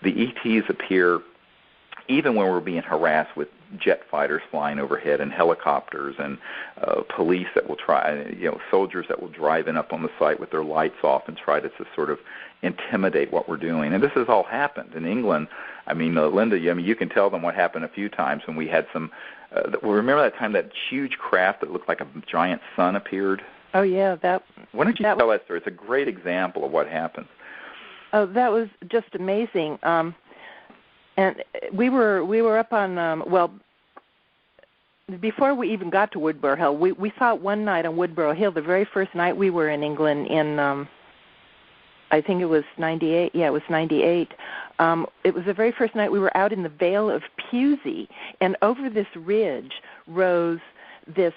the ETs appear even when we're being harassed with jet fighters flying overhead and helicopters and police that will try, soldiers that will drive in up on the site with their lights off and try to sort of intimidate what we're doing. And this has all happened in England. I mean, Linda, you can tell them what happened a few times when we had some. Remember that time that huge craft that looked like a giant sun appeared? Oh yeah, Why don't you tell that story? It's a great example of what happens. Oh, that was just amazing. And we were up on before we even got to Woodborough Hill, we saw it one night on Woodborough Hill. The very first night we were in England in I think it was 98. Yeah, it was 98. It was the very first night we were out in the Vale of Puja, and over this ridge rose this.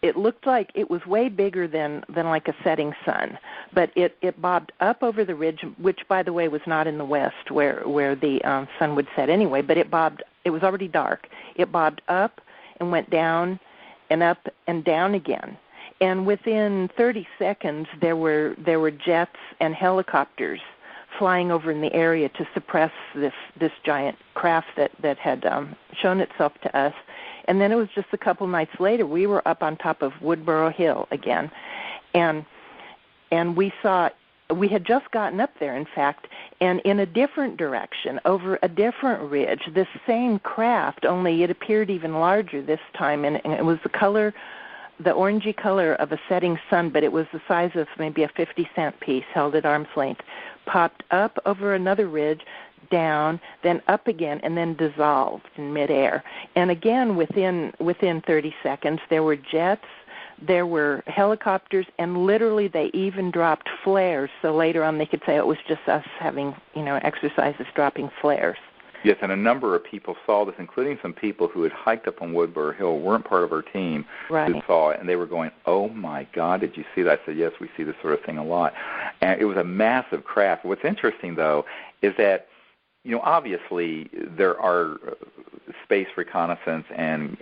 It looked like it was way bigger than like a setting sun, but it bobbed up over the ridge, which, by the way, was not in the west where the sun would set anyway, but it bobbed. It was already dark. It bobbed up and went down and up and down again. And within 30 seconds, there were jets and helicopters flying over in the area to suppress this giant craft that had shown itself to us. And then it was just a couple nights later, we were up on top of Woodborough Hill again, and we had just gotten up there, in fact, and in a different direction, over a different ridge, this same craft, only it appeared even larger this time, and it was the orangey color of a setting sun, but it was the size of maybe a 50-cent piece held at arm's length, popped up over another ridge, down, then up again, and then dissolved in midair. And again, within 30 seconds, there were jets, there were helicopters, and literally they even dropped flares. So later on, they could say it was just us having, exercises dropping flares. Yes, and a number of people saw this, including some people who had hiked up on Woodborough Hill, weren't part of our team, right, who saw it, and they were going, "Oh my God, did you see that?" I said, "Yes, we see this sort of thing a lot." And it was a massive craft. What's interesting, though, is that obviously there are space reconnaissance and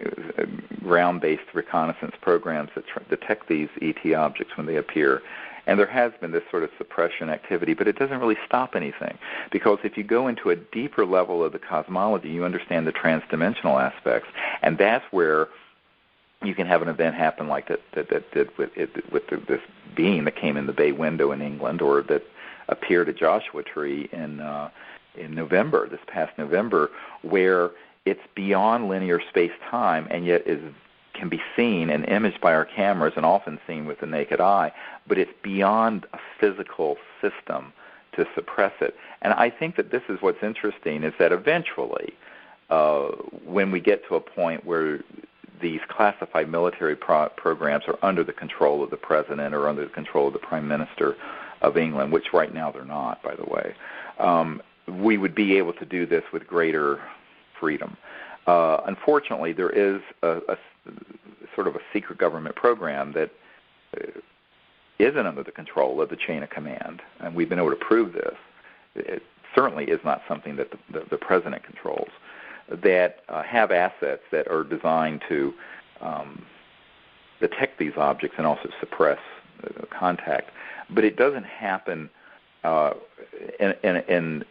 ground-based reconnaissance programs that detect these ET objects when they appear. And there has been this sort of suppression activity, but it doesn't really stop anything. Because if you go into a deeper level of the cosmology, you understand the transdimensional aspects. And that's where you can have an event happen like that did with this being that came in the bay window in England, or that appeared at Joshua Tree in November, this past November, where it's beyond linear space-time and yet can be seen and imaged by our cameras and often seen with the naked eye, but it's beyond a physical system to suppress it. And I think that this is what's interesting, is that eventually, when we get to a point where these classified military programs are under the control of the president or under the control of the prime minister of England, which right now they're not, by the way, we would be able to do this with greater freedom. Unfortunately, there is a sort of a secret government program that isn't under the control of the chain of command, and we've been able to prove this. It certainly is not something that the president controls, that have assets that are designed to detect these objects and also suppress contact. But it doesn't happen in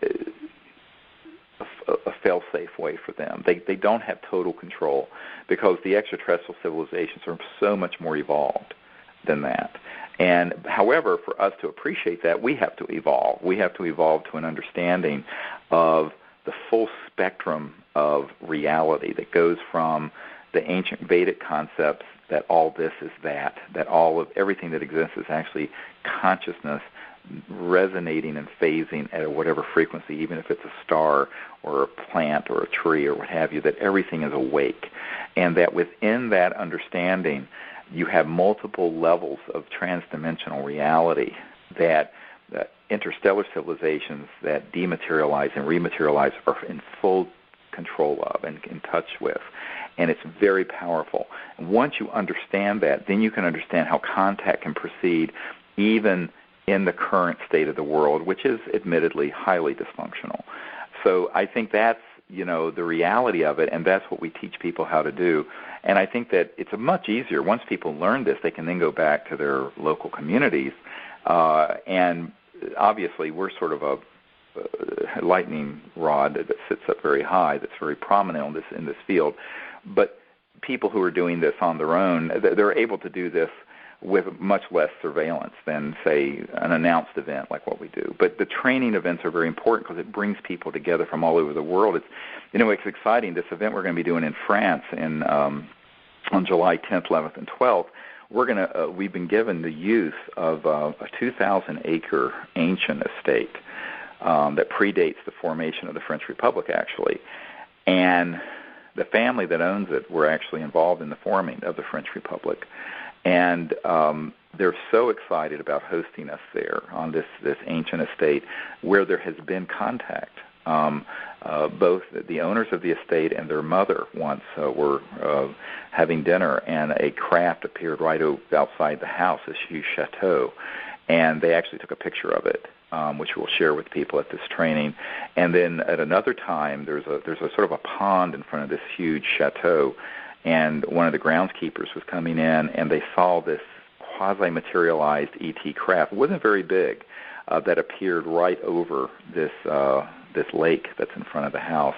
a fail-safe way for them. They don't have total control, because the extraterrestrial civilizations are so much more evolved than that. And however, for us to appreciate that, we have to evolve. We have to evolve to an understanding of the full spectrum of reality that goes from the ancient Vedic concepts that all this is that all of everything that exists is actually consciousness resonating and phasing at whatever frequency, even if it's a star or a plant or a tree or what have you, that everything is awake. And that within that understanding, you have multiple levels of transdimensional reality that interstellar civilizations that dematerialize and rematerialize are in full control of and in touch with. And it's very powerful. And once you understand that, then you can understand how contact can proceed even in the current state of the world, which is admittedly highly dysfunctional. So I think that's, the reality of it, and that's what we teach people how to do. And I think that it's much easier. Once people learn this, they can then go back to their local communities. And obviously, we're sort of a lightning rod that sits up very high, that's very prominent in this field. But people who are doing this on their own, they're able to do this with much less surveillance than, say, an announced event like what we do. But the training events are very important because it brings people together from all over the world. It's exciting. This event we're going to be doing in France on July 10th, 11th, and 12th. We've been given the use of a 2,000-acre ancient estate that predates the formation of the French Republic, actually. And the family that owns it were actually involved in the forming of the French Republic. And they're so excited about hosting us there on this ancient estate where there has been contact. Both the owners of the estate and their mother once were having dinner, and a craft appeared right outside the house, this huge chateau. And they actually took a picture of it, which we'll share with people at this training. And then at another time, there's a sort of a pond in front of this huge chateau, and one of the groundskeepers was coming in, and they saw this quasi-materialized ET craft. It wasn't very big, that appeared right over this lake that's in front of the house.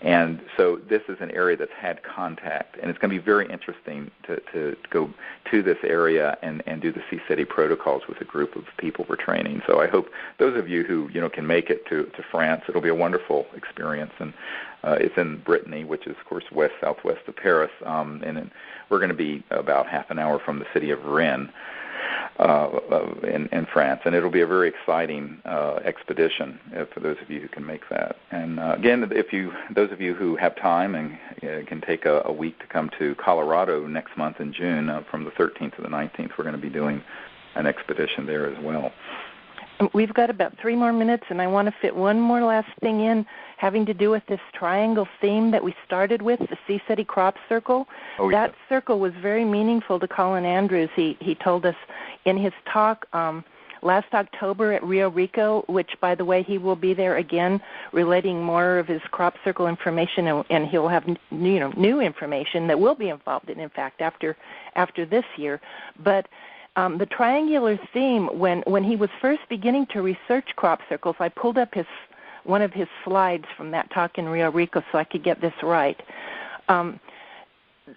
And so this is an area that's had contact, and it's going to be very interesting to go to this area and do the CSETI protocols with a group of people we're training. So I hope those of you who can make it to France, it'll be a wonderful experience. And it's in Brittany, which is, of course, southwest of Paris, and we're going to be about half an hour from the city of Rennes. In France, and it'll be a very exciting expedition for those of you who can make that. And again, those of you who have time and can take a week to come to Colorado next month in June, from the 13th to the 19th, we're going to be doing an expedition there as well. We've got about 3 more minutes, and I want to fit one more last thing in having to do with this triangle theme that we started with, the CSETI crop circle. Oh, yeah. That circle was very meaningful to Colin Andrews. He told us in his talk last October at Rio Rico, which, by the way, he will be there again relating more of his crop circle information, and he'll have new information that will be involved in fact, after this year. But the triangular theme, when he was first beginning to research crop circles, I pulled up one of his slides from that talk in Rio Rico so I could get this right.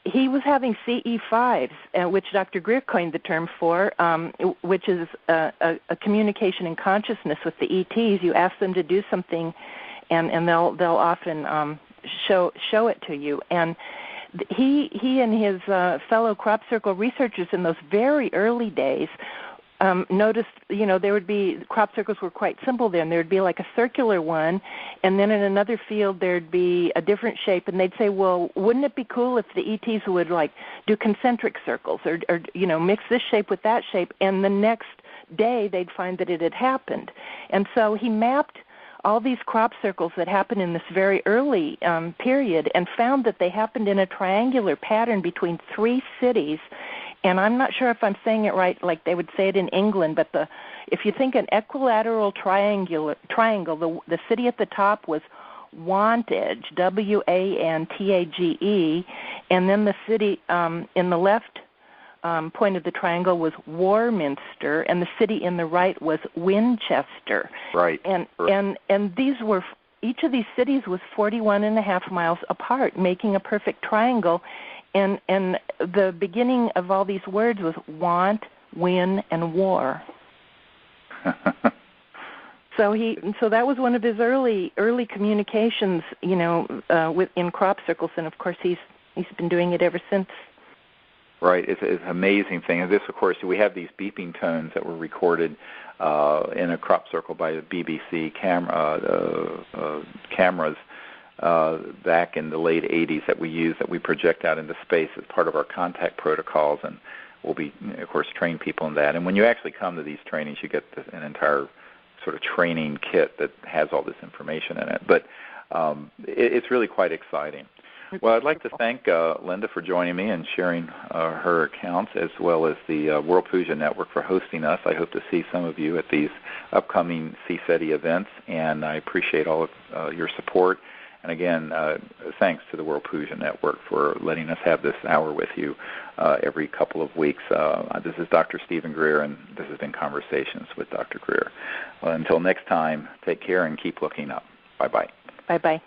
He was having CE5s, which Dr. Greer coined the term for, which is a communication in consciousness with the ETs. You ask them to do something, and they'll often show it to you. And he and his fellow crop circle researchers in those very early days noticed, there would be, crop circles were quite simple then. There would be like a circular one, and then in another field there'd be a different shape, and they'd say, well, wouldn't it be cool if the ETs would do concentric circles or mix this shape with that shape, and the next day they'd find that it had happened. And so he mapped all these crop circles that happened in this very early period and found that they happened in a triangular pattern between 3 cities. And I'm not sure if I'm saying it right, like they would say it in England, but if you think an equilateral triangle, the city at the top was Wantage, Wantage, and then the city in the left point of the triangle was Warminster, and the city in the right was Winchester. Right. And these were, each of these cities was 41.5 miles apart, making a perfect triangle. And the beginning of all these words was want, win, and war. So that was one of his early communications, in crop circles, and of course he's been doing it ever since. Right, it's an amazing thing. And this, of course, we have these beeping tones that were recorded in a crop circle by the BBC cameras back in the late 80s that we project out into space as part of our contact protocols. And we'll be, of course, train people in that. And when you actually come to these trainings, you get an entire sort of training kit that has all this information in it. But it's really quite exciting. Well, I'd like to thank Linda for joining me and sharing her accounts, as well as the World Puja Network for hosting us. I hope to see some of you at these upcoming CSETI events, and I appreciate all of your support. And again, thanks to the World Puja Network for letting us have this hour with you every couple of weeks. This is Dr. Stephen Greer, and this has been Conversations with Dr. Greer. Well, until next time, take care and keep looking up. Bye-bye. Bye-bye.